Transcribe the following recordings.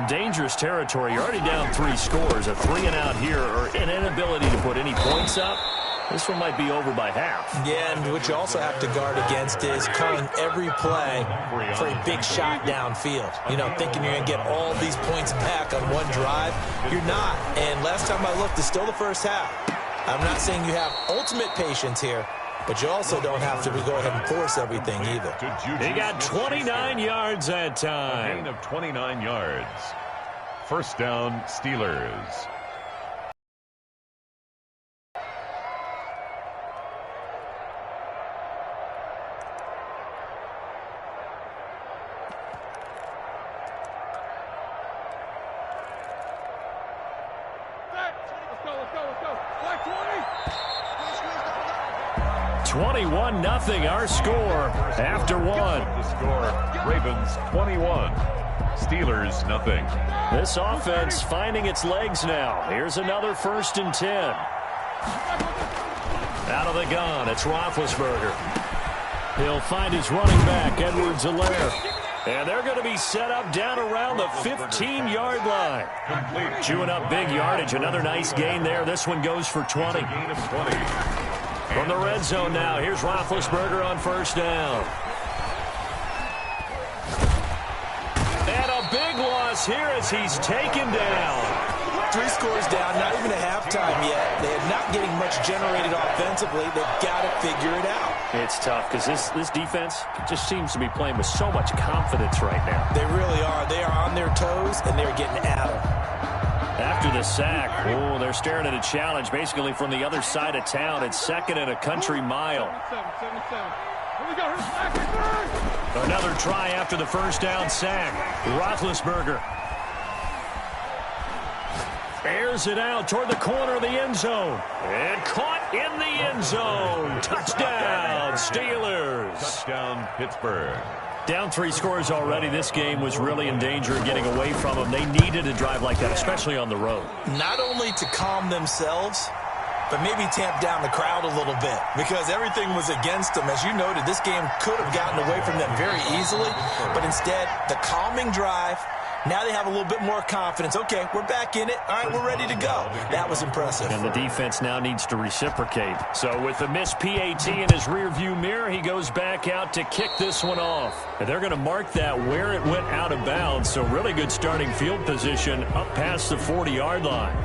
dangerous territory. You're already down 3 scores. A 3-and-out here or an inability to put any points up. This one might be over by half. Yeah, and what you also have to guard against is calling every play for a big shot downfield. You know, thinking you're going to get all these points back on one drive. You're not. And last time I looked, it's still the first half. I'm not saying you have ultimate patience here, but you also don't have to go ahead and force everything either. He got 29 yards that time. A gain of 29 yards. First down, Steelers. Let's go. 21-0 our score after one. The score, Ravens 21, Steelers nothing. This offense finding its legs now. Here's another 1st and 10. Out of the gun, it's Roethlisberger. He'll find his running back, Edwards-Helaire. And they're going to be set up down around the 15-yard line. Chewing up big yardage. Another nice gain there. This one goes for 20. Gain of 20. From the red zone now, here's Roethlisberger on 1st down. And a big loss here as he's taken down. 3 scores down, not even at halftime yet. They're not getting much generated offensively. They've got to figure it out. It's tough because this defense just seems to be playing with so much confidence right now. They really are. They are on their toes, and they're getting at them. After the sack, they're staring at a challenge basically from the other side of town. It's 2nd and a country mile. Another try after the 1st down sack. Roethlisberger airs it out toward the corner of the end zone. And caught in the end zone. Touchdown, Steelers. Touchdown, Pittsburgh. Down 3 scores already. This game was really in danger of getting away from them. They needed a drive like that, especially on the road. Not only to calm themselves, but maybe tamp down the crowd a little bit because everything was against them. As you noted, this game could have gotten away from them very easily, but instead, the calming drive. Now they have a little bit more confidence. Okay, we're back in it. All right, we're ready to go. That was impressive. And the defense now needs to reciprocate. So with the missed PAT in his rearview mirror, he goes back out to kick this one off. And they're going to mark that where it went out of bounds. So really good starting field position up past the 40-yard line.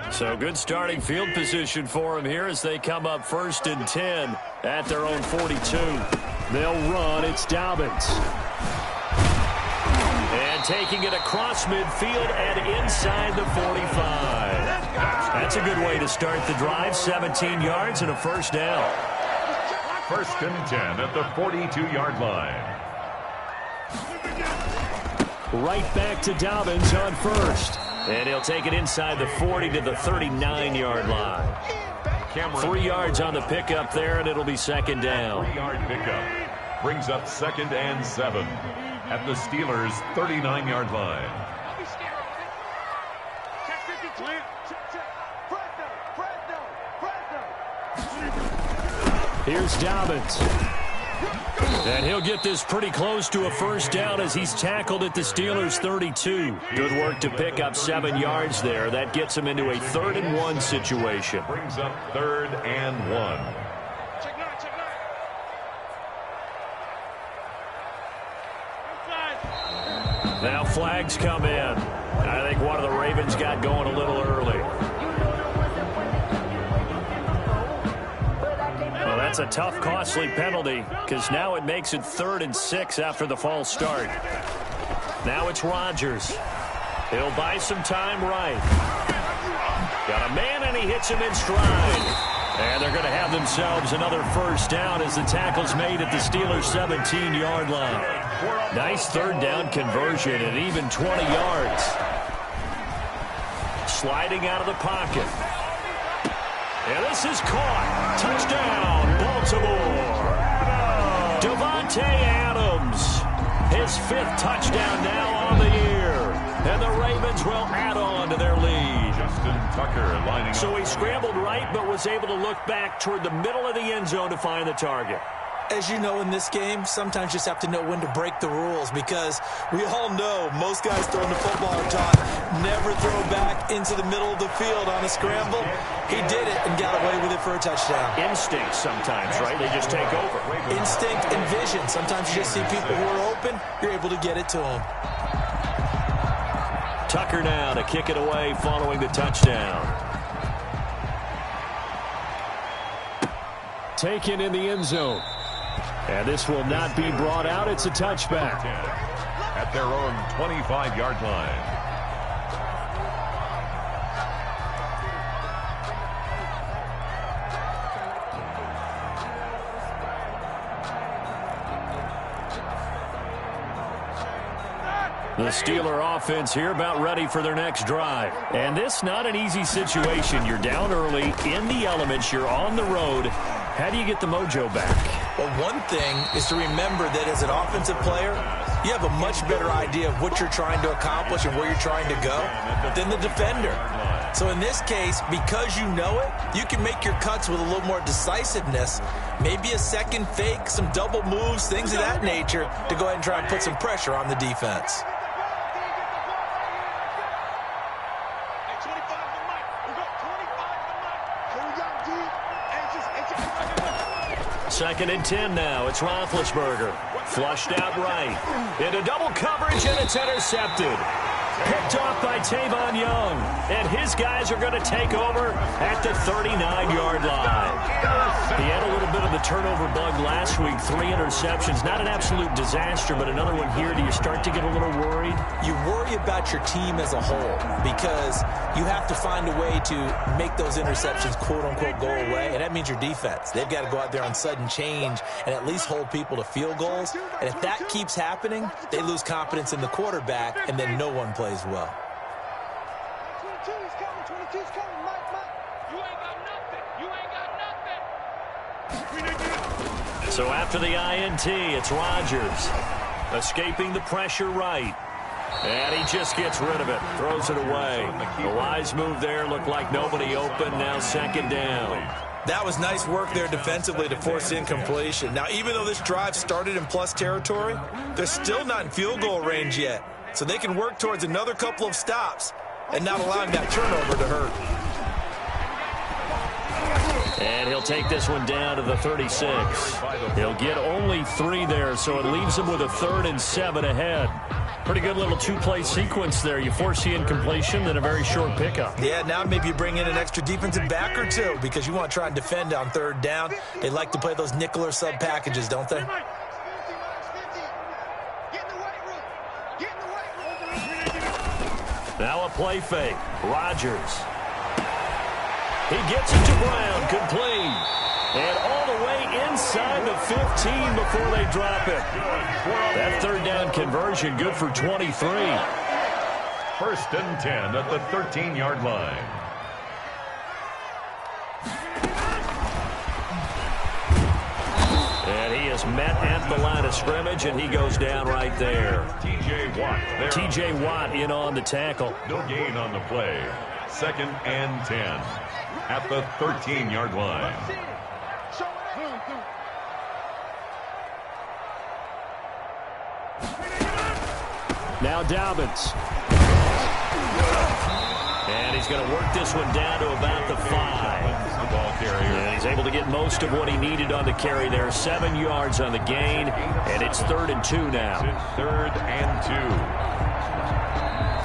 So good starting field position for them here as they come up 1st and 10 at their own 42. They'll run. It's Dobbins. And taking it across midfield and inside the 45. That's a good way to start the drive. 17 yards and a 1st down. 1st and 10 at the 42-yard line. Right back to Dobbins on 1st. And he'll take it inside the 40 to the 39-yard line. 3 yards on the pickup there, and it'll be 2nd down. 3-yard pickup brings up 2nd and 7 at the Steelers' 39-yard line. Here's Dobbins. And he'll get this pretty close to a 1st down as he's tackled at the Steelers' 32. Good work to pick up 7 yards there. That gets him into a 3rd and 1 situation. Brings up 3rd and 1. Now flags come in. I think one of the Ravens got going a little early. Well, that's a tough, costly penalty because now it makes it 3rd and 6 after the false start. Now it's Rodgers. He'll buy some time right. Got a man, and he hits him in stride. And they're going to have themselves another 1st down as the tackle's made at the Steelers' 17-yard line. Nice 3rd down conversion and even 20 yards. sliding out of the pocket. And this is caught. Touchdown, Baltimore. Davante Adams, his 5th touchdown now on the year. And the Ravens will add on to their lead. Justin Tucker lining up. So he scrambled right, but was able to look back toward the middle of the end zone to find the target. As you know, in this game, sometimes you just have to know when to break the rules, because we all know most guys throwing the football are taught never throw back into the middle of the field on a scramble. He did it and got away with it for a touchdown. Instinct sometimes, right? They just take over. Instinct and vision. Sometimes you just see people who are open, you're able to get it to them. Tucker now to kick it away following the touchdown. Taken in the end zone. And this will not be brought out. It's a touchback. At their own 25-yard line. The Steeler offense here about ready for their next drive. And this not an easy situation. You're down early, in the elements, you're on the road. How do you get the mojo back? Well, one thing is to remember that as an offensive player, you have a much better idea of what you're trying to accomplish and where you're trying to go than the defender. So in this case, because you know it, you can make your cuts with a little more decisiveness, maybe a second fake, some double moves, things of that nature, to go ahead and try and put some pressure on the defense. Second and 10 now. It's Roethlisberger. Flushed out right. Into double coverage, and it's intercepted. Picked off by Tavon Young. And his guys are going to take over at the 39-yard line. He had a little bit of the turnover bug last week. 3 interceptions. Not an absolute disaster, but another one here. Do you start to get a little worried? You worry about your team as a whole, because you have to find a way to make those interceptions, quote-unquote, go away, and that means your defense. They've got to go out there on sudden change and at least hold people to field goals. And if that keeps happening, they lose confidence in the quarterback, and then no one plays well. 22's coming, 22's coming, Mike. You ain't got nothing. You ain't got nothing. So after the INT, it's Rodgers. Escaping the pressure right. And he just gets rid of it. Throws it away. A wise move there. Looked like nobody open. Now second down. That was nice work there defensively to force incompletion. Now, even though this drive started in plus territory, they're still not in field goal range yet. So they can work towards another couple of stops and not allowing that turnover to hurt. And he'll take this one down to the 36. He'll get only 3 there, so it leaves him with a 3rd and 7 ahead. Pretty good little 2-play sequence there. You force the incompletion, then a very short pickup. Yeah, now maybe you bring in an extra defensive back or two, because you want to try and defend on 3rd down. They like to play those nickel or sub packages, don't they? Now a play fake. Rodgers. He gets it to Brown. Complete. And all the way inside the 15 before they drop it. That 3rd down conversion good for 23. 1st and 10 at the 13-yard line. And he is met at the line of scrimmage, and he goes down right there. T.J. Watt. T.J. Watt in on the tackle. No gain on the play. 2nd and 10 at the 13-yard line. Now Dobbins. And he's going to work this one down to about the 5. The ball carrier. And he's able to get most of what he needed on the carry there. 7 yards on the gain, and it's 3rd and 2 now. It's 3rd and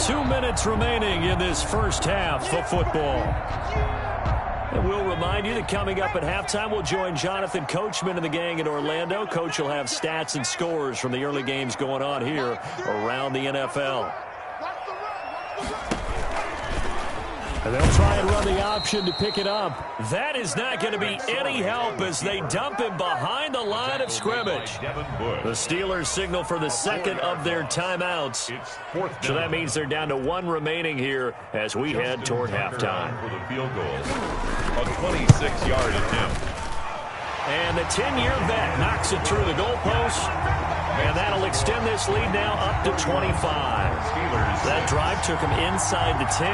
2. 2 minutes remaining in this first half of football. And we'll remind you that coming up at halftime, we'll join Jonathan Coachman and the gang in Orlando. Coach will have stats and scores from the early games going on here around the NFL. And they'll try and run the option to pick it up. That is not going to be any help as they dump him behind the line of scrimmage. The Steelers signal for the second of their timeouts. So that means they're down to one remaining here as we head toward halftime. For the field goal, a 26-yard attempt. And the 10-year vet knocks it through the goalpost. And that'll extend this lead now up to 25. That drive took him inside the 10.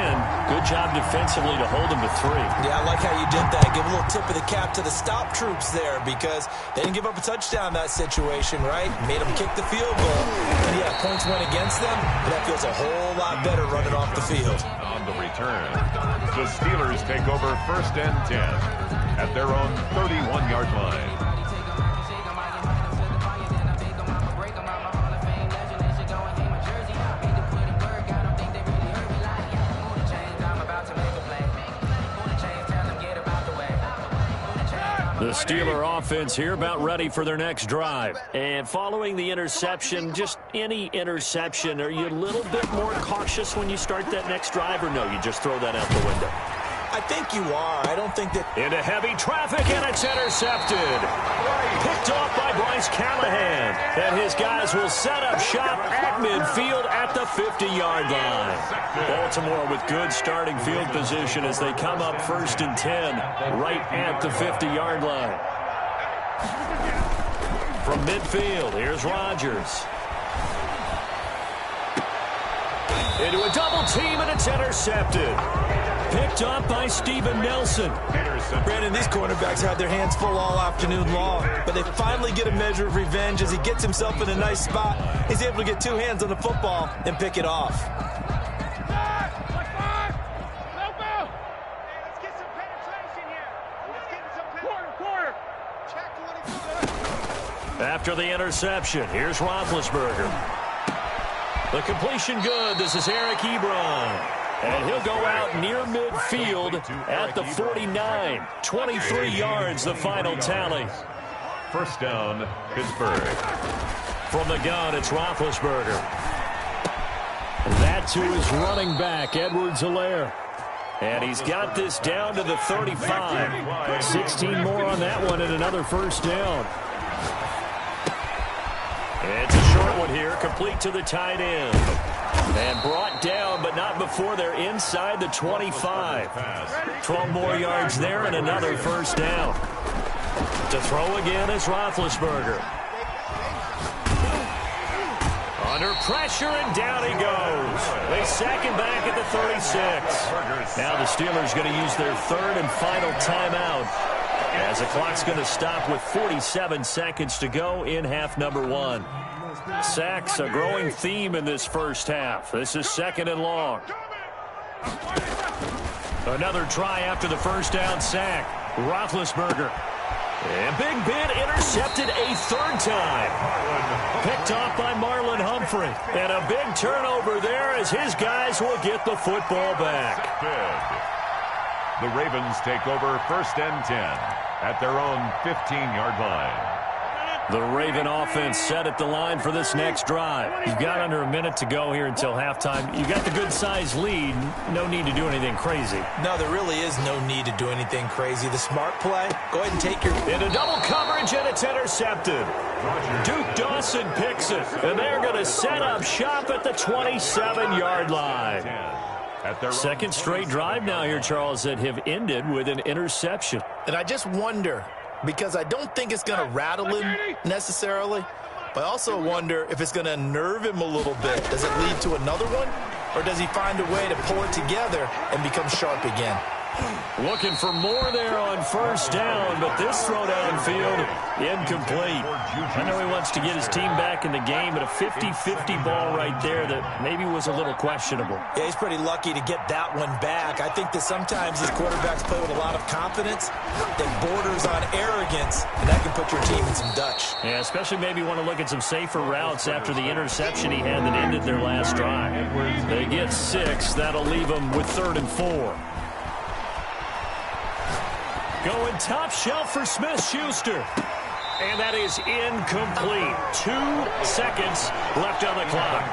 Good job defensively to hold him to 3. Yeah, I like how you did that. Give a little tip of the cap to the stop troops there because they didn't give up a touchdown in that situation, right? Made them kick the field goal. And yeah, points went against them, but that feels a whole lot better running off the field. On the return, the Steelers take over 1st and 10 at their own 31-yard line. The Steeler offense here about ready for their next drive. And following the interception, just any interception, are you a little bit more cautious when you start that next drive, or no, you just throw that out the window? I think you are. I don't think that... Into heavy traffic, and it's intercepted. Picked off by Bryce Callahan. And his guys will set up shop at midfield at the 50-yard line. Baltimore with good starting field position as they come up 1st and 10 right at the 50-yard line. From midfield, here's Rodgers. Into a double team, and it's intercepted. Picked up by Steven Nelson. Brandon, these cornerbacks had their hands full all afternoon long, but they finally get a measure of revenge as he gets himself in a nice spot. He's able to get 2 hands on the football and pick it off. After the interception, here's Roethlisberger. The completion good. This is Eric Ebron. And he'll go out near midfield at the 49. 23 yards, the final tally. 1st down, Pittsburgh. From the gun, it's Roethlisberger. That to his running back, Edwards-Helaire. And he's got this down to the 35. 16 more on that one and another 1st down. It's a short one here, complete to the tight end. And brought down, but not before they're inside the 25. 12 more yards there and another 1st down. To throw again is Roethlisberger. Under pressure, and down he goes. They sack him back at the 36. Now the Steelers going to use their 3rd and final timeout as the clock's going to stop with 47 seconds to go in half number 1. Sacks, a growing theme in this first half. This is 2nd and long. Another try after the 1st down sack. Roethlisberger. And Big Ben intercepted a 3rd time. Picked off by Marlon Humphrey. And a big turnover there as his guys will get the football back. The Ravens take over 1st and 10 at their own 15-yard line. The Raven offense set at the line for this next drive. You've got under a minute to go here until halftime. You've got the good-sized lead. No need to do anything crazy. No, there really is no need to do anything crazy. The smart play, go ahead and take your... Into double coverage, and it's intercepted. Duke Dawson picks it, and they're going to set up shop at the 27-yard line. Second straight drive now here, Charles, that have ended with an interception. And I just wonder, because I don't think it's going to rattle him necessarily, but I also wonder if it's going to nerve him a little bit. Does it lead to another one, or does he find a way to pull it together and become sharp again? Looking for more there on 1st down, but this throw downfield incomplete. I know he wants to get his team back in the game, but a 50-50 ball right there that maybe was a little questionable. Yeah, he's pretty lucky to get that one back. I think that sometimes these quarterbacks play with a lot of confidence that borders on arrogance, and that can put your team in some Dutch. Yeah, especially maybe want to look at some safer routes after the interception he had that ended their last drive. They get 6. That'll leave them with 3rd and 4. Going top shelf for Smith-Schuster. And that is incomplete. 2 seconds left on the clock.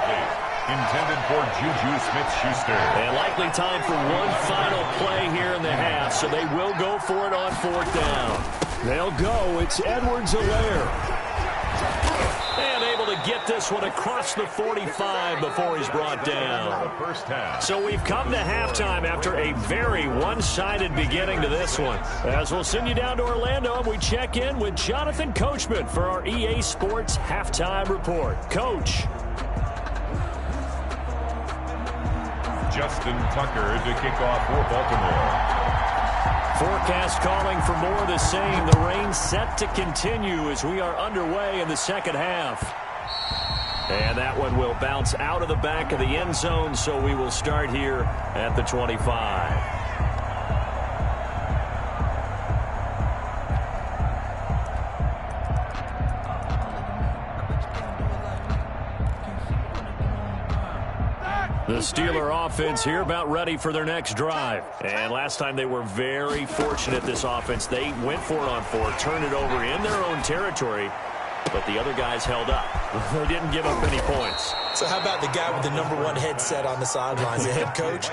intended for Juju Smith-Schuster. And likely time for one final play here in the half, so they will go for it on 4th down. They'll go. It's Edwards-Helaire. And able to get this one across the 45 before he's brought down. So we've come to halftime after a very one-sided beginning to this one. As we'll send you down to Orlando, and we check in with Jonathan Coachman for our EA Sports Halftime Report. Coach. Justin Tucker to kick off for Baltimore. Forecast calling for more of the same. The rain set to continue as we are underway in the second half. And that one will bounce out of the back of the end zone, so we will start here at the 25. The Steeler offense here about ready for their next drive. And last time they were very fortunate, this offense. They went for it on 4, turned it over in their own territory, but the other guys held up. They didn't give up any points. So how about the guy with the #1 headset on the sidelines, the head coach?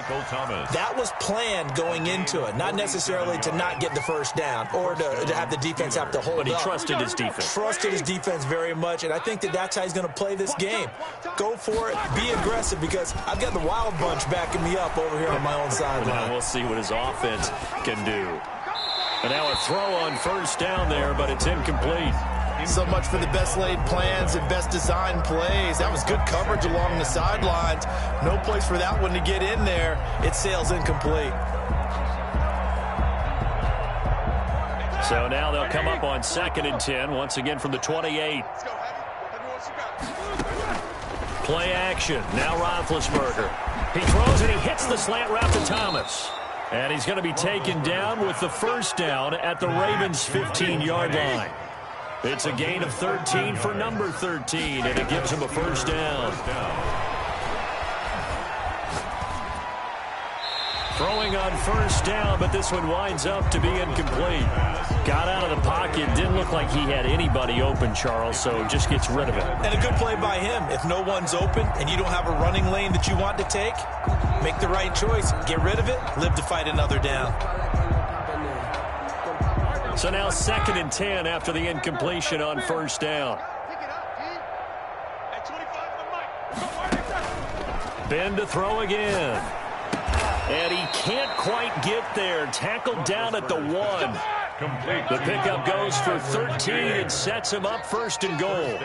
That was planned going into it, not necessarily to not get the first down or to have the defense have to hold up. But he trusted his defense. Trusted his defense very much, and I think that's how he's going to play this game. Go for it, be aggressive, because I've got the Wild Bunch backing me up over here on my own sideline. Now we'll see what his offense can do. And now a throw on 1st down there, but it's incomplete. So much for the best laid plans and best designed plays. That was good coverage along the sidelines. No place for that one to get in there. It sails incomplete. So now they'll come up on 2nd and 10, once again from the 28. Play action. Now Roethlisberger. He throws and he hits the slant route to Thomas. And he's going to be taken down with the 1st down at the Ravens' 15-yard line. It's a gain of 13 for number 13, and it gives him a 1st down. Throwing on 1st down, but this one winds up to be incomplete. Got out of the pocket. Didn't look like he had anybody open, Charles, so just gets rid of it. And a good play by him. If no one's open and you don't have a running lane that you want to take, make the right choice. Get rid of it. Live to fight another down. So now 2nd and 10 after the incompletion on 1st down. Ben to throw again. And he can't quite get there. Tackled down at the 1. The pickup goes for 13 and sets him up 1st and goal.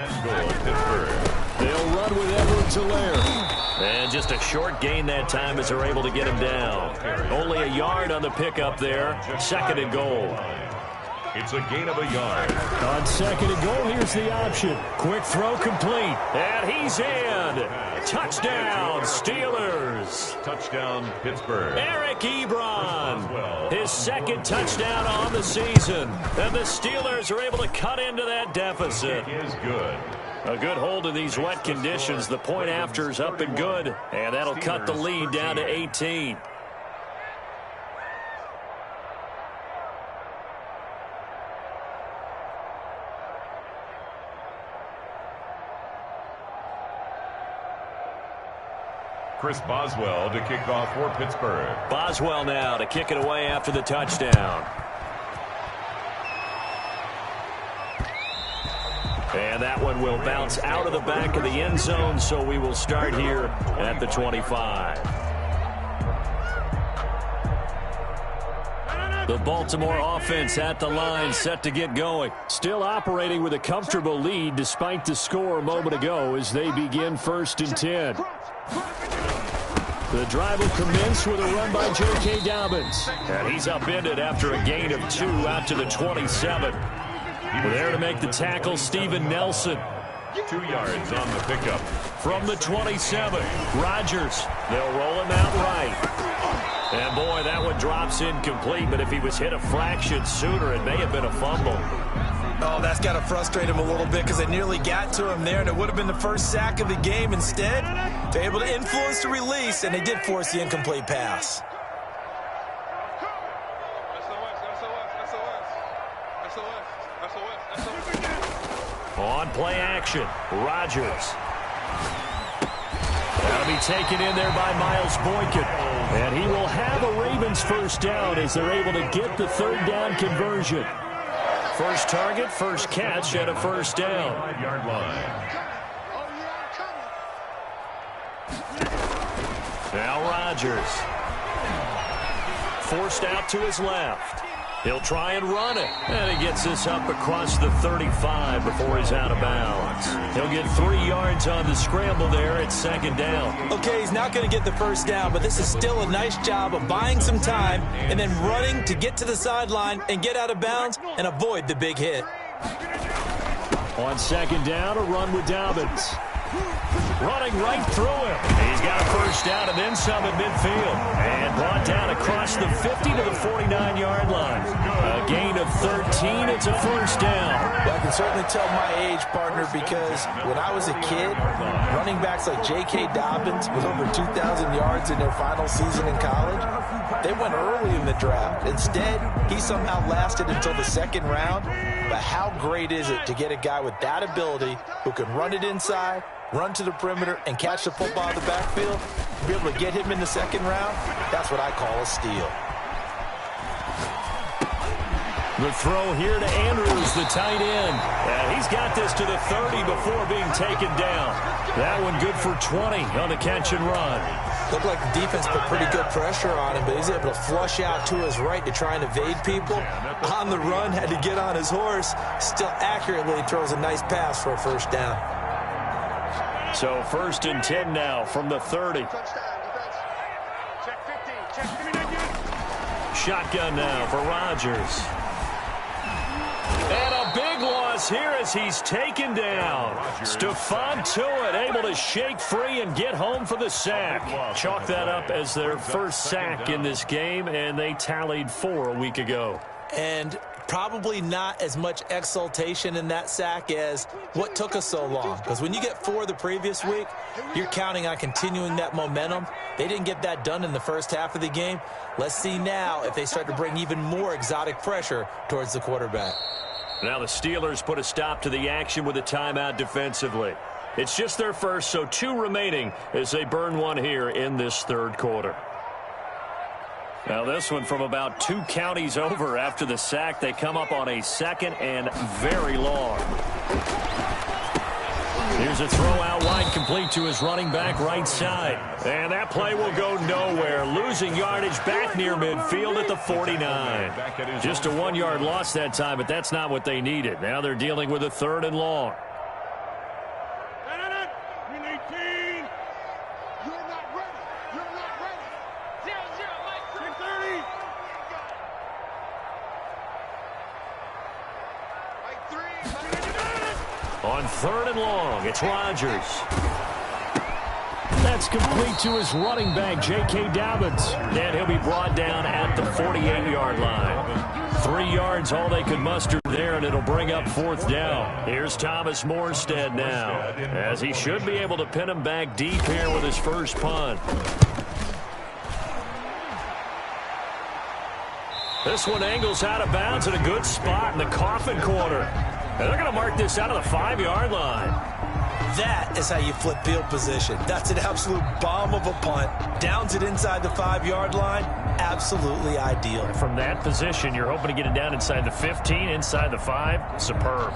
They'll run with Edwards-Helaire. And just a short gain that time as they're able to get him down. Only a yard on the pickup there. 2nd and goal. It's a gain of a yard. On 2nd and goal, here's the option. Quick throw complete. And he's in. Touchdown, Steelers. Touchdown, Pittsburgh. Eric Ebron. His 2nd touchdown on the season. And the Steelers are able to cut into that deficit. It is good. A good hold in these wet conditions. The point after is up and good. And that'll cut the lead down to 18. Chris Boswell to kick off for Pittsburgh. Boswell now to kick it away after the touchdown. And that one will bounce out of the back of the end zone, so we will start here at the 25. The Baltimore offense at the line, set to get going. Still operating with a comfortable lead despite the score a moment ago as they begin 1st and 10. The drive will commence with a run by J.K. Dobbins. And he's upended after a gain of 2 out to the 27. There to make the tackle, Steven Nelson. 2 yards on the pickup. From the 27, Rodgers. They'll roll him out right. And boy, that one drops incomplete, but if he was hit a fraction sooner, it may have been a fumble. Oh, that's got to frustrate him a little bit because they nearly got to him there, and it would have been the first sack of the game. Instead, they're able to influence the release, and they did force the incomplete pass. On play action, Rodgers. That'll be taken in there by Miles Boykin. And he will have a Ravens first down as they're able to get the third down conversion. First target, first catch, and a first down. 5-yard line. Now Rodgers. Forced out to his left. He'll try and run it. And he gets this up across the 35 before he's out of bounds. He'll get 3 yards on the scramble there at second down. Okay, he's not going to get the first down, but this is still a nice job of buying some time and then running to get to the sideline and get out of bounds and avoid the big hit. On second down, a run with Dobbins. Running right through him. He's got a first down and then some at midfield. And brought down across the 50 to the 49-yard line. A gain of 13. It's a first down. Well, I can certainly tell my age, partner, because when I was a kid, running backs like J.K. Dobbins with over 2,000 yards in their final season in college, they went early in the draft. Instead, he somehow lasted until the second round. But how great is it to get a guy with that ability who can run it inside, run to the perimeter, and catch the football in the backfield? Be able to get him in the second round? That's what I call a steal. The throw here to Andrews, the tight end. And he's got this to the 30 before being taken down. That one good for 20 on the catch and run. Looked like the defense put pretty good pressure on him, but he's able to flush out to his right to try and evade people. On the run, had to get on his horse. Still accurately throws a nice pass for a first down. So first and 10 now from the 30. Shotgun now for Rodgers. And a big loss here as he's taken down. Stephon Tuitt able to shake free and get home for the sack. Chalk that up as their first sack in this game, and they tallied 4 a week ago. And probably not as much exultation in that sack as what took us so long. Because when you get 4 the previous week, you're counting on continuing that momentum. They didn't get that done in the first half of the game. Let's see now if they start to bring even more exotic pressure towards the quarterback. Now the Steelers put a stop to the action with a timeout defensively. It's just their first, so 2 remaining as they burn one here in this third quarter. Now this one from about 2 counties over after the sack. They come up on a second and very long. Here's a throw out wide, complete to his running back right side. And that play will go nowhere. Losing yardage back near midfield at the 49. Just a 1-yard loss that time, but that's not what they needed. Now they're dealing with a 3rd and long. On 3rd and long, it's Rodgers. That's complete to his running back, J.K. Dobbins. And he'll be brought down at the 48-yard line. 3 yards, all they could muster there, and it'll bring up 4th down. Here's Thomas Morstead now, as he should be able to pin him back deep here with his first punt. This one angles out of bounds in a good spot in the coffin corner. And they're going to mark this out of the 5-yard line. That is how you flip field position. That's an absolute bomb of a punt. Downs it inside the 5-yard line. Absolutely ideal. From that position, you're hoping to get it down inside the 15, inside the 5. Superb.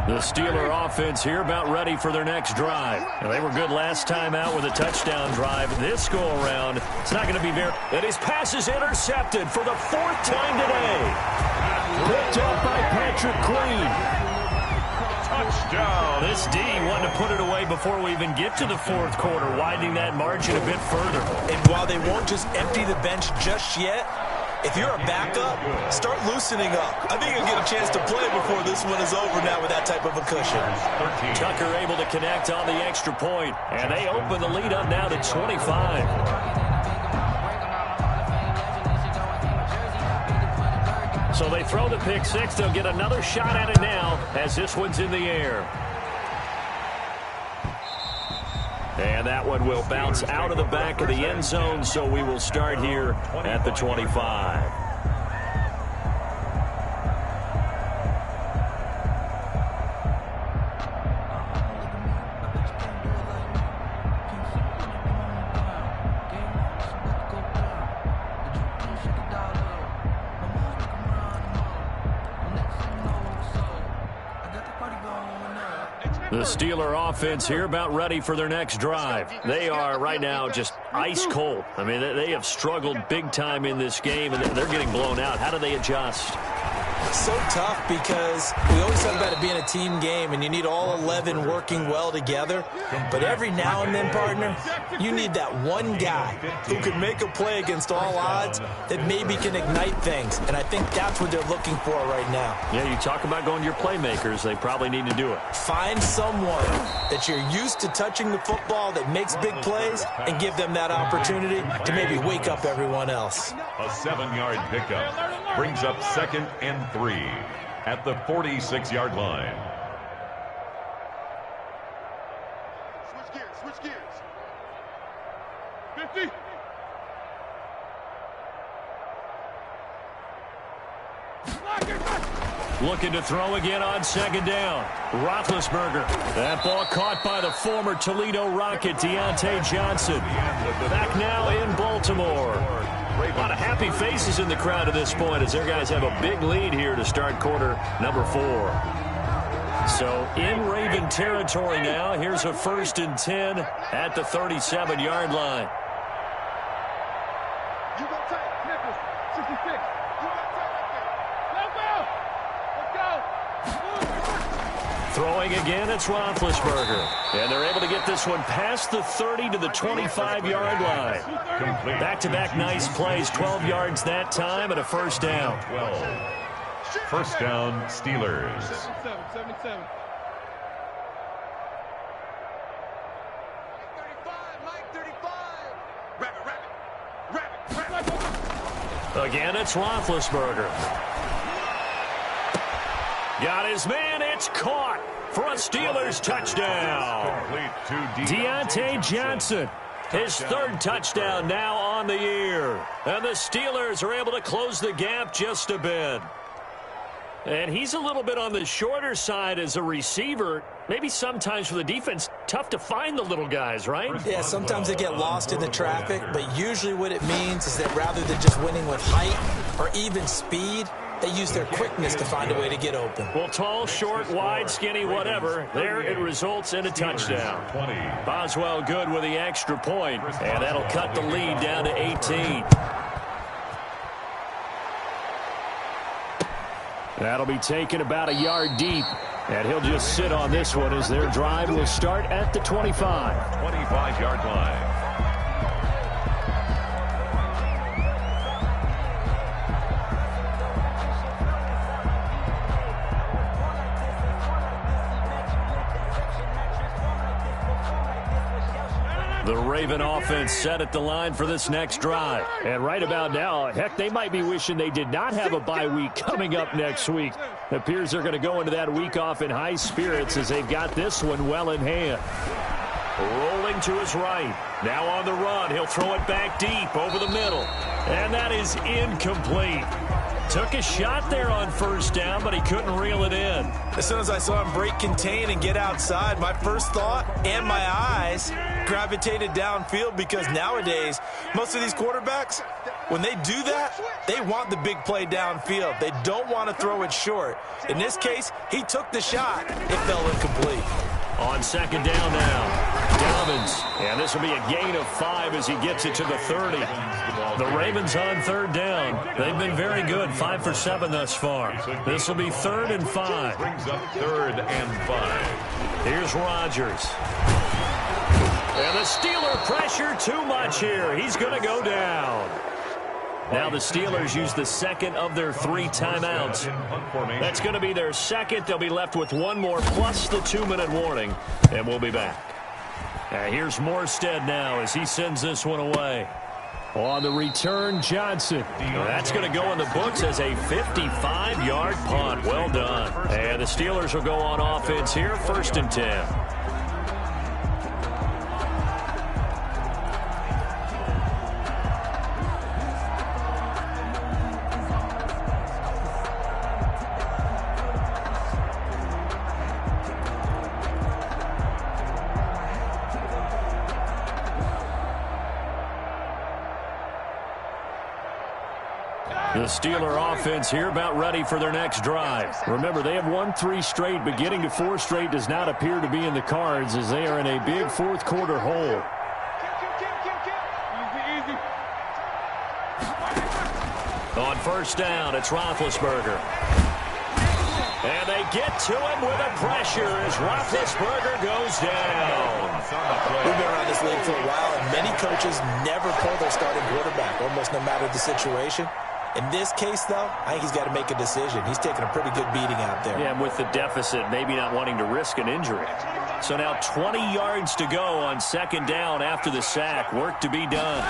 The Steeler offense here about ready for their next drive. And they were good last time out with a touchdown drive. This go-around, it's not going to be very... And his pass is intercepted for the 4th time today. Picked up by Patrick Queen. Touchdown. This D wanted to put it away before we even get to the 4th quarter, widening that margin a bit further. And while they won't just empty the bench just yet, if you're a backup, start loosening up. I think you'll get a chance to play before this one is over now with that type of a cushion. Tucker able to connect on the extra point, and they open the lead up now to 25. So they throw the pick 6. They'll get another shot at it now as this one's in the air. And that one will bounce out of the back of the end zone, so we will start here at the 25. The Steeler offense here about ready for their next drive. They are right now just ice cold. I mean, they have struggled big time in this game, and they're getting blown out. How do they adjust? So tough because we always talk about it being a team game and you need all 11 working well together. But every now and then, partner, you need that one guy who can make a play against all odds that maybe can ignite things. And I think that's what they're looking for right now. Yeah, you talk about going to your playmakers. They probably need to do it. Find someone that you're used to touching the football that makes big plays and give them that opportunity to maybe wake up everyone else. A 7-yard pickup brings up 2nd and 3 at the 46-yard line. Switch gears. 50. Looking to throw again on 2nd down. Roethlisberger. That ball caught by the former Toledo Rocket, Deontay Johnson. Back now in Baltimore. A lot of happy faces in the crowd at this point as their guys have a big lead here to start quarter number 4. So in Raven territory now. Here's a 1st and 10 at the 37-yard line. You go tight, Nichols, 66. You go tight right there. Let's go. Throwing again, it's Roethlisberger. And they're able to get this one past the 30 to the 25-yard line. Back-to-back nice plays, 12 yards that time and a 1st down. 12. 1st down, Steelers. 77. Mike 35. Rabbit. Again, it's Roethlisberger. Got his man. It's caught for a Steelers touchdown. Deontay Johnson, his 3rd touchdown now on the year. And the Steelers are able to close the gap just a bit. And he's a little bit on the shorter side as a receiver. Maybe sometimes for the defense, tough to find the little guys, right? Yeah, sometimes they get lost in the traffic, but usually what it means is that rather than just winning with height or even speed, they use their quickness to find a way to get open. Well, tall, short, wide, skinny, whatever, there it results in a touchdown. Boswell good with the extra point, and that'll cut the lead down to 18. That'll be taken about a yard deep, and he'll just sit on this one as their drive will start at the 25. 25-yard line. The Raven offense set at the line for this next drive. And right about now, heck, they might be wishing they did not have a bye week coming up next week. It appears they're going to go into that week off in high spirits as they've got this one well in hand. Rolling to his right. Now on the run. He'll throw it back deep over the middle. And that is incomplete. Took a shot there on 1st down, but he couldn't reel it in. As soon as I saw him break contain and get outside, my first thought and my eyes gravitated downfield because nowadays, most of these quarterbacks, when they do that, they want the big play downfield. They don't want to throw it short. In this case, he took the shot. It fell incomplete. On 2nd down now, Dobbins. And this will be a gain of 5 as he gets it to the 30. The Ravens on 3rd down. They've been very good, 5 for 7 thus far. This will be 3rd and 5. Brings up 3rd and 5. Here's Rodgers. And the Steeler pressure too much here. He's going to go down. Now the Steelers use the 2nd of their 3 timeouts. That's going to be their 2nd. They'll be left with 1 more plus the 2-minute warning. And we'll be back. Here's Morstead now as he sends this one away. On the return, Johnson. That's going to go in the books as a 55-yard punt. Well done. And the Steelers will go on offense here, 1st and 10. The Steeler offense here about ready for their next drive. Remember, they have won 3 straight, but getting to 4 straight does not appear to be in the cards as they are in a big fourth quarter hole. On first down, it's Roethlisberger. And they get to him with a pressure as Roethlisberger goes down. We've been around this league for a while, and many coaches never pull their starting quarterback, almost no matter the situation. In this case, though, I think he's got to make a decision. He's taking a pretty good beating out there. Yeah, with the deficit, maybe not wanting to risk an injury. So now 20 yards to go on second down after the sack. Work to be done.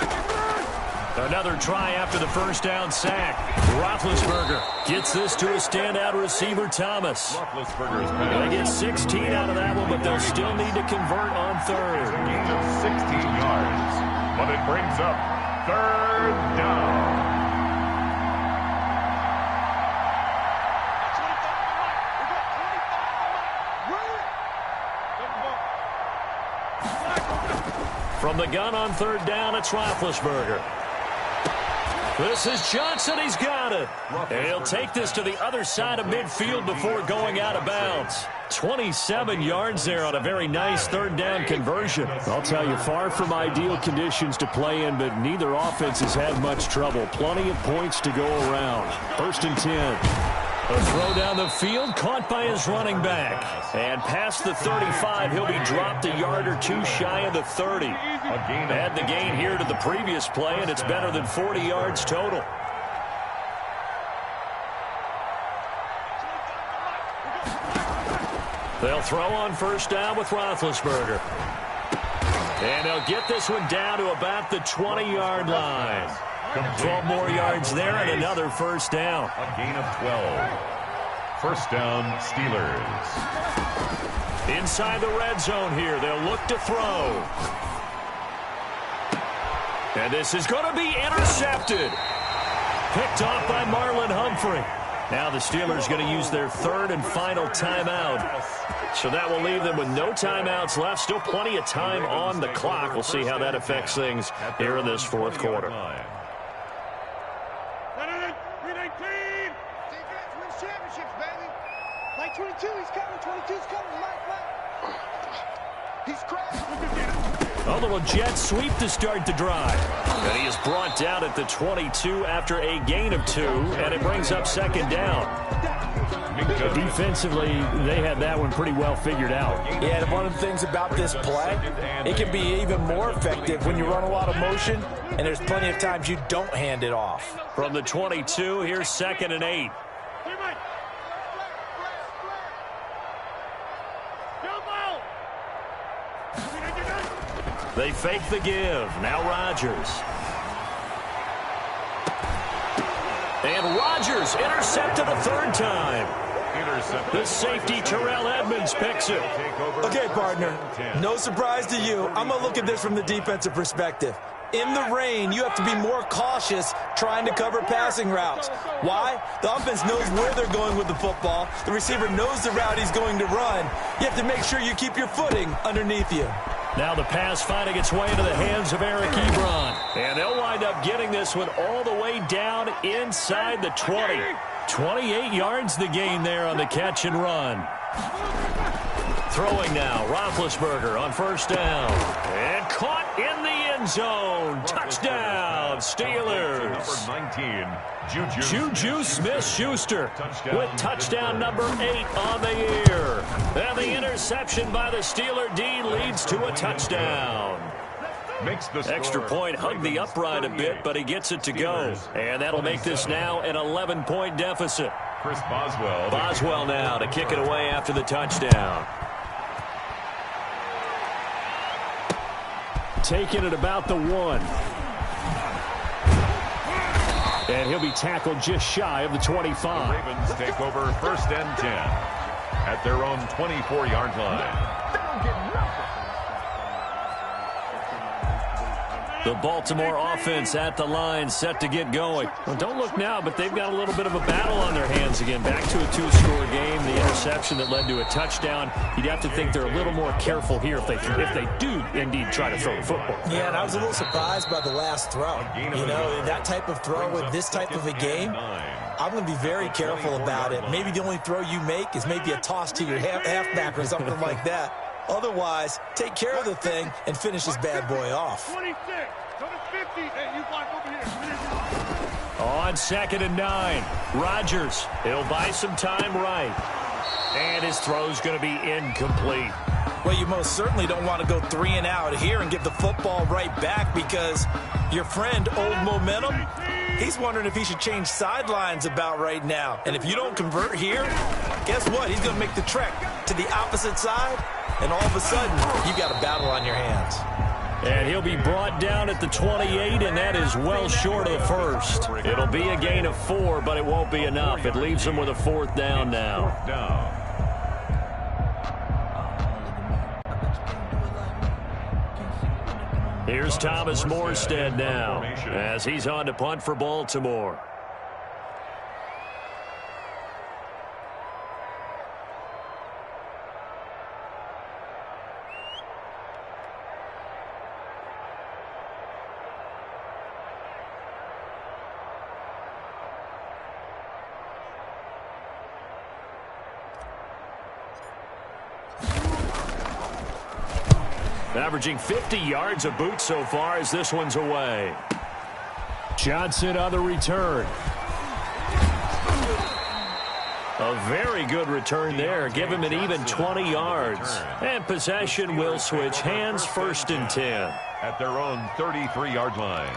Another try after the first down sack. Roethlisberger gets this to a standout receiver, Thomas. They get 16 out of that one, but they'll still need to convert on third. Gain of 16 yards, but it brings up third down. From the gun on third down, it's Roethlisberger. This is Johnson. He's got it. And he'll take this to the other side of midfield before going out of bounds. 27 yards there on a very nice third down conversion. I'll tell you, far from ideal conditions to play in, but neither offense has had much trouble. Plenty of points to go around. First and 10. A throw down the field, caught by his running back. And past the 35, he'll be dropped a yard or two shy of the 30. Add the gain here to the previous play, and it's better than 40 yards total. They'll throw on first down with Roethlisberger. And they'll get this one down to about the 20-yard line. 12 more yards there and another first down. A gain of 12. First down, Steelers. Inside the red zone here. They'll look to throw. And this is going to be intercepted. Picked off by Marlon Humphrey. Now the Steelers going to use their third and final timeout. So that will leave them with no timeouts left. Still plenty of time on the clock. We'll see how that affects things here in this fourth quarter. Like 22, he's coming. 22's coming. Mike. He's crashed. A little jet sweep to start the drive. And he is brought down at the 22 after a gain of 2, and it brings up second down. Defensively, they had that one pretty well figured out. Yeah, and one of the things about this play, it can be even more effective when you run a lot of motion, and there's plenty of times you don't hand it off. From the 22, here's second and 8. They fake the give. Now Rodgers. And Rodgers intercepted a third time. The safety, Terrell Edmonds, picks it. Okay, partner, no surprise to you. I'm going to look at this from the defensive perspective. In the rain, you have to be more cautious trying to cover passing routes. Why? The offense knows where they're going with the football. The receiver knows the route he's going to run. You have to make sure you keep your footing underneath you. Now the pass finding its way into the hands of Eric Ebron. And they'll wind up getting this one all the way down inside the 20. 28 yards the gain there on the catch and run. Throwing now, Roethlisberger on first down. And caught in the end zone. Touchdown, Steelers. Number 19, Juju Smith-Schuster with touchdown number 8 on the year. And the interception by the Steeler D leads to a touchdown. Extra point hugged the upright a bit, but he gets it to go. And that'll make this now an 11-point deficit. Chris Boswell. Boswell now to kick it away after the touchdown. Taking it about the 1. And he'll be tackled just shy of the 25. The Ravens take over first and 10 at their own 24-yard line. The Baltimore offense at the line, set to get going. Well, don't look now, but they've got a little bit of a battle on their hands again. Back to a 2-score game. The interception that led to a touchdown. You'd have to think they're a little more careful here if they do indeed try to throw the football. Yeah, and I was a little surprised by the last throw. You know, that type of throw with this type of a game, I'm going to be very careful about it. Maybe the only throw you make is maybe a toss to your halfback or something like that. Otherwise, take care of the thing and finish this bad boy off. 26, go to 50, and you block over here. On 2nd and 9, Rodgers. He'll buy some time right. And his throw's going to be incomplete. Well, you most certainly don't want to go 3 and out here and give the football right back because your friend, Old Momentum, he's wondering if he should change sidelines about right now. And if you don't convert here, guess what? He's going to make the trek to the opposite side, and all of a sudden, you got a battle on your hands. And he'll be brought down at the 28, and that is well short of the first. It'll be a gain of 4, but it won't be enough. It leaves him with a 4th down now. Here's Thomas Morstead now as he's on to punt for Baltimore. Averaging 50 yards a boot so far as this one's away. Johnson on the return. A very good return there. Give him an even 20 yards. And possession will switch hands, 1st and 10. At their own 33-yard line.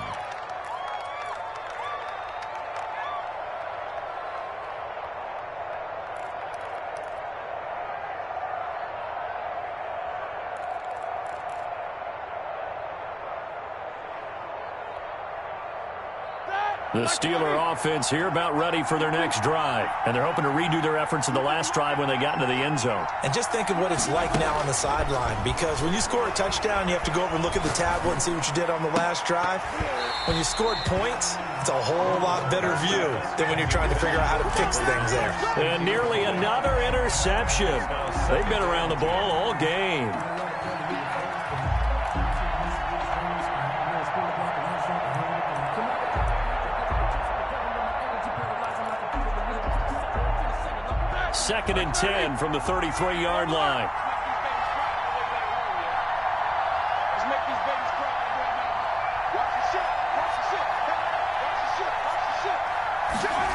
The Steeler offense here about ready for their next drive. And they're hoping to redo their efforts in the last drive when they got into the end zone. And just think of what it's like now on the sideline, because when you score a touchdown, you have to go over and look at the tablet and see what you did on the last drive. When you scored points, it's a whole lot better view than when you're trying to figure out how to fix things there. And nearly another interception. They've been around the ball all game. Second and 10 from the 33-yard line. Let's make these babies cry right now. Watch the shit. Watch the shit. Watch the shit. Watch the shit.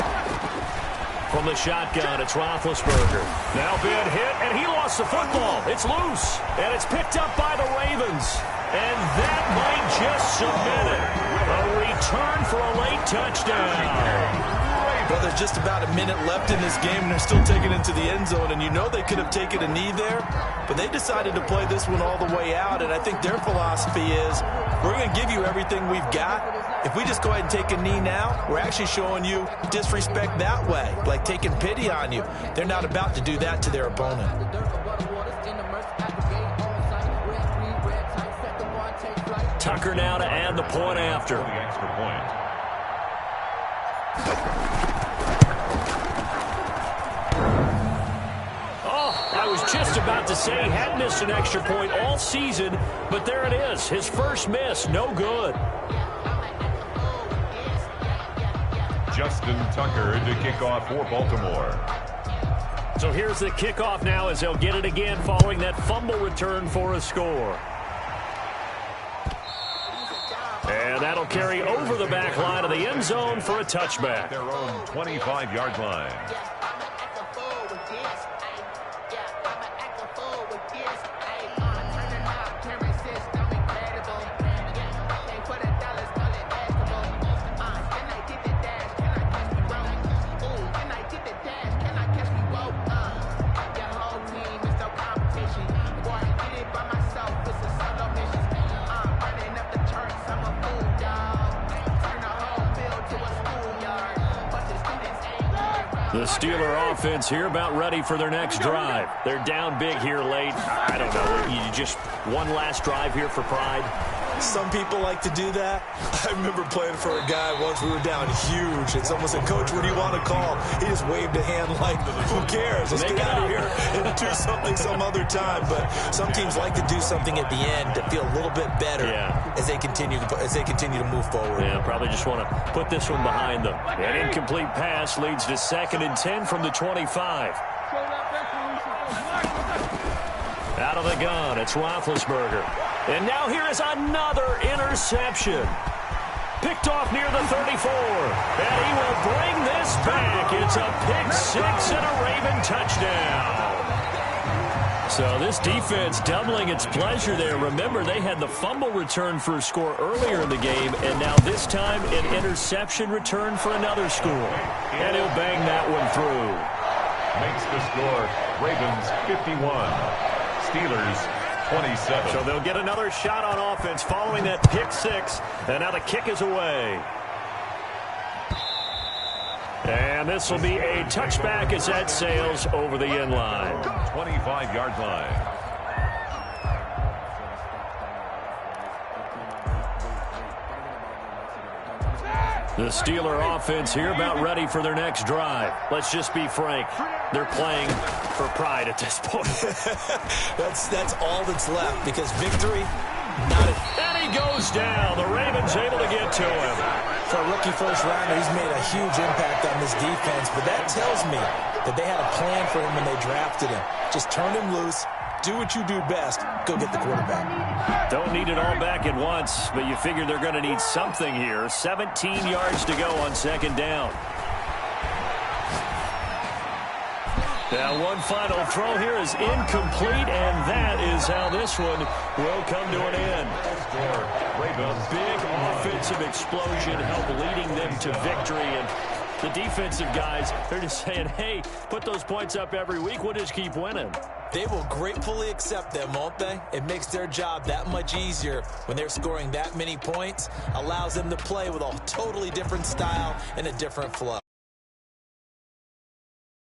From the shotgun, it's Roethlisberger. Now been hit, and he lost the football. It's loose, and it's picked up by the Ravens. And that might just submit it. A return for a late touchdown. Well, there's just about a minute left in this game, and they're still taking it to the end zone. And you know they could have taken a knee there, but they decided to play this one all the way out. And I think their philosophy is, we're going to give you everything we've got. If we just go ahead and take a knee now, we're actually showing you disrespect that way, like taking pity on you. They're not about to do that to their opponent. Tucker now to add the point after. The extra point. I was just about to say he hadn't missed an extra point all season, but there it is. His first miss, no good. Justin Tucker to kick off for Baltimore. So here's the kickoff now as they'll get it again following that fumble return for a score. And that'll carry over the back line of the end zone for a touchback. Their own 25-yard line. The Steeler offense here about ready for their next drive. They're down big here late. I don't know. You just one last drive here for pride? Some people like to do that. I remember playing for a guy once. We were down huge, and someone said, "Coach, what do you want to call?" He just waved a hand like, who cares? Let's get out of here and do something some other time. But some teams like to do something at the end to feel a little bit better as they continue to move forward. Yeah, probably just want to put this one behind them. An incomplete pass leads to 2nd and 10 from the 25. Out of the gun, it's Roethlisberger. And now here is another interception. Picked off near the 34. And he will bring this back. It's a pick 6 and a Raven touchdown. So this defense doubling its pleasure there. Remember, they had the fumble return for a score earlier in the game, and now this time an interception return for another score. And he'll bang that one through. Makes the score Ravens 51, Steelers 27. So they'll get another shot on offense following that pick 6, and now the kick is away. And this will be a touchback as that sails over the end line. 25-yard line. The Steeler offense here about ready for their next drive. Let's just be frank. They're playing for pride at this point. That's all that's left, because victory, not it. And he goes down. The Ravens able to get to him. For a rookie first rounder, he's made a huge impact on this defense, but that tells me that they had a plan for him when they drafted him. Just turn him loose, do what you do best, go get the quarterback. Don't need it all back at once, but you figure they're going to need something here. 17 yards to go on 2nd down. Now one final throw here is incomplete, and that is how this one will come to an end. A big offensive explosion helped leading them to victory, and the defensive guys, they're just saying, hey, put those points up every week, we'll just keep winning. They will gratefully accept them, won't they? It makes their job that much easier when they're scoring that many points, allows them to play with a totally different style and a different flow.